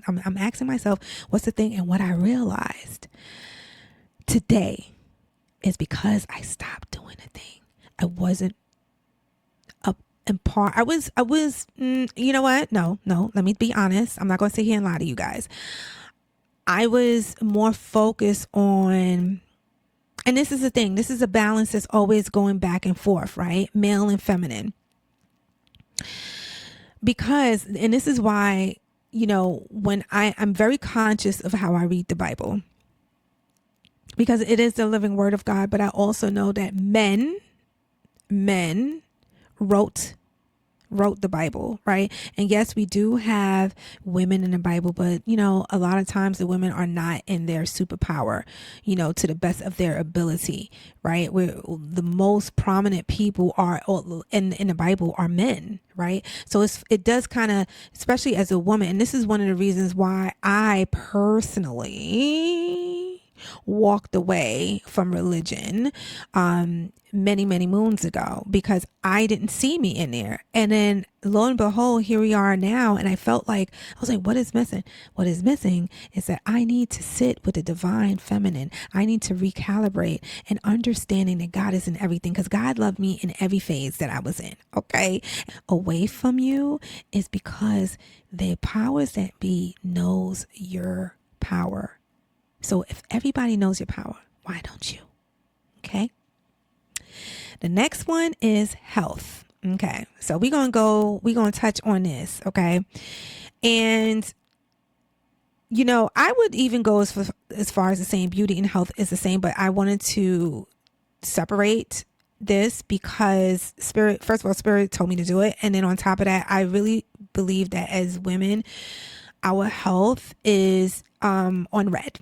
I'm asking myself, what's the thing? And what I realized today is because I stopped doing a thing. I wasn't up in part. You know what? No, let me be honest. I'm not going to sit here and lie to you guys. I was more focused on, and this is the thing, this is a balance that's always going back and forth, right? Male and feminine. Because, and this is why, when I'm very conscious of how I read the Bible, because it is the living word of God, but I also know that men wrote the Bible, right? And yes, we do have women in the Bible, but a lot of times the women are not in their superpower, to the best of their ability, right? Where the most prominent people are in the Bible are men, right? So it does kind of, especially as a woman, and this is one of the reasons why I personally walked away from religion many moons ago, because I didn't see me in there. And then lo and behold, here we are now. And I felt like, I was like, what is missing? What is missing is that I need to sit with the divine feminine. I need to recalibrate and understanding that God is in everything, because God loved me in every phase that I was in. Okay. Away from you is because the powers that be knows your power. So if everybody knows your power, why don't you? Okay. The next one is health. Okay. So we're going to touch on this. Okay. And, I would even go as far as the saying beauty and health is the same, but I wanted to separate this because first of all, Spirit told me to do it. And then on top of that, I really believe that as women, our health is on red.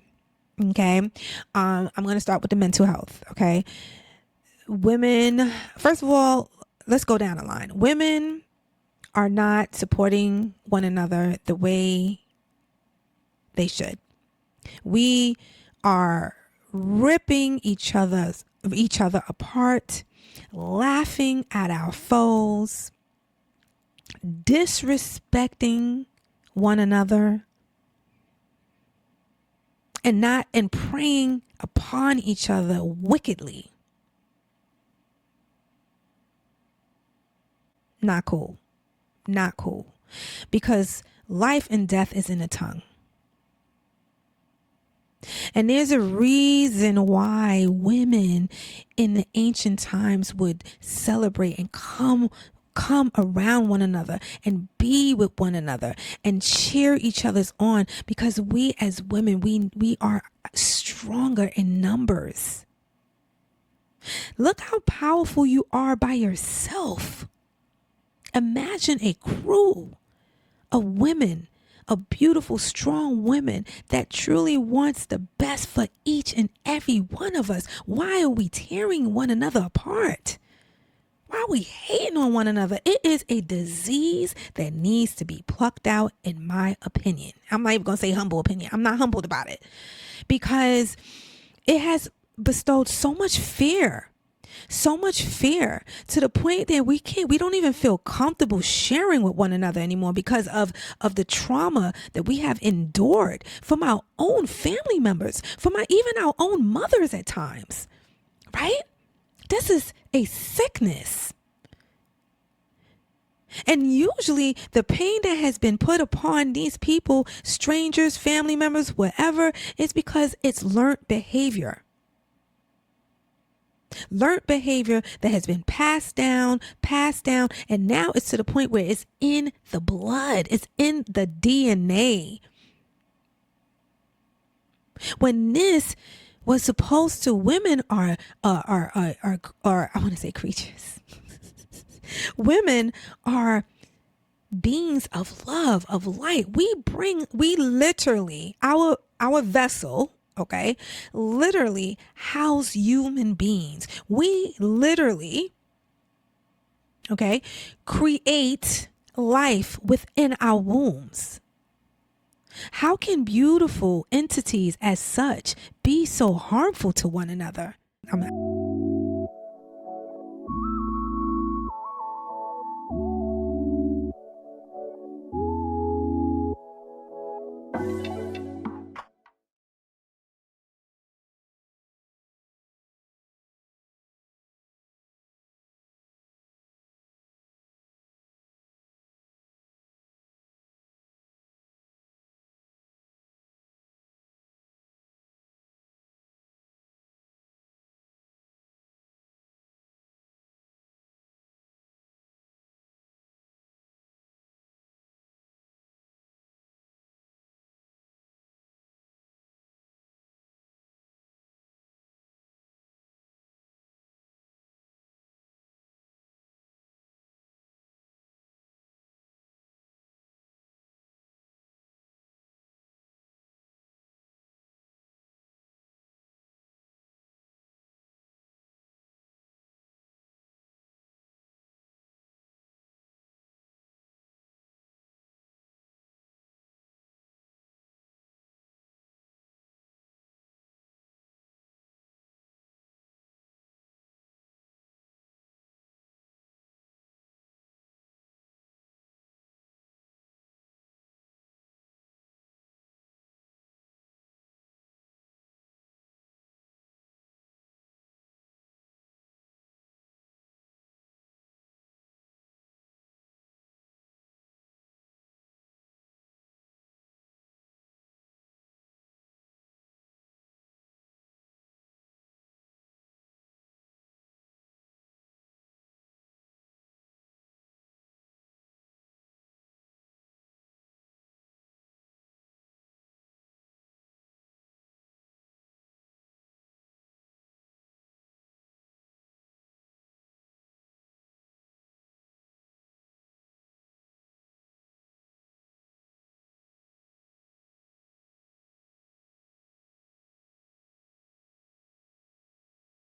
Okay. I'm going to start with the mental health. Okay. Women, first of all, let's go down the line. Women are not supporting one another the way they should. We are ripping each other apart, laughing at our foes, disrespecting one another, and preying upon each other wickedly. Not cool. Not cool. Because life and death is in the tongue. And there's a reason why women in the ancient times would celebrate and come around one another and be with one another and cheer each other's on, because we as women, we are stronger in numbers. Look how powerful you are by yourself. Imagine a crew of women, of beautiful, strong women that truly wants the best for each and every one of us. Why are we tearing one another apart? Why are we hating on one another? It is a disease that needs to be plucked out, in my opinion. I'm not even going to say humble opinion. I'm not humbled about it, because it has bestowed so much fear to the point that we don't even feel comfortable sharing with one another anymore because of the trauma that we have endured from our own family members, from even our own mothers at times, right? This is a sickness. And usually the pain that has been put upon these people, strangers, family members, whatever, is because it's learned behavior. Learned behavior that has been passed down, and now it's to the point where it's in the blood, it's in the DNA. When this was supposed to, women are I want to say creatures. Women are beings of love, of light. We literally, our vessel, okay, literally house human beings. We literally, okay, create life within our wombs. How can beautiful entities as such be so harmful to one another?